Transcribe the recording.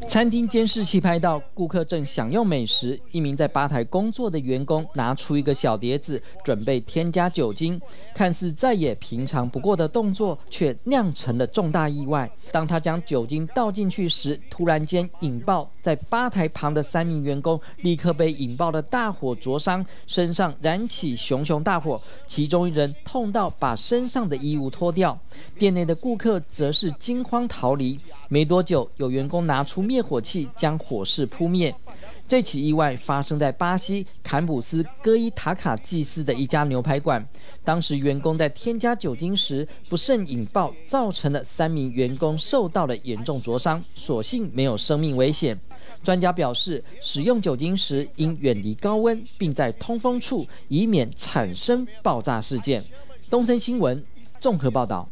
餐厅监视器拍到，顾客正享用美食，一名在吧台工作的员工拿出一个小碟子，准备添加酒精。看似再也平常不过的动作，却酿成了重大意外。当他将酒精倒进去时，突然间引爆，在吧台旁的3名员工立刻被引爆的大火灼伤，身上燃起熊熊大火，其中一人痛到把身上的衣物脱掉。店内的顾客则是惊慌逃离。没多久，有员工拿出灭火器将火势扑灭。这起意外发生在巴西坎普斯戈伊塔卡祭司的一家牛排馆。当时员工在添加酒精时不慎引爆，造成了3名员工受到了严重灼伤，所幸没有生命危险。专家表示，使用酒精时应远离高温，并在通风处，以免产生爆炸事件。东森新闻综合报道。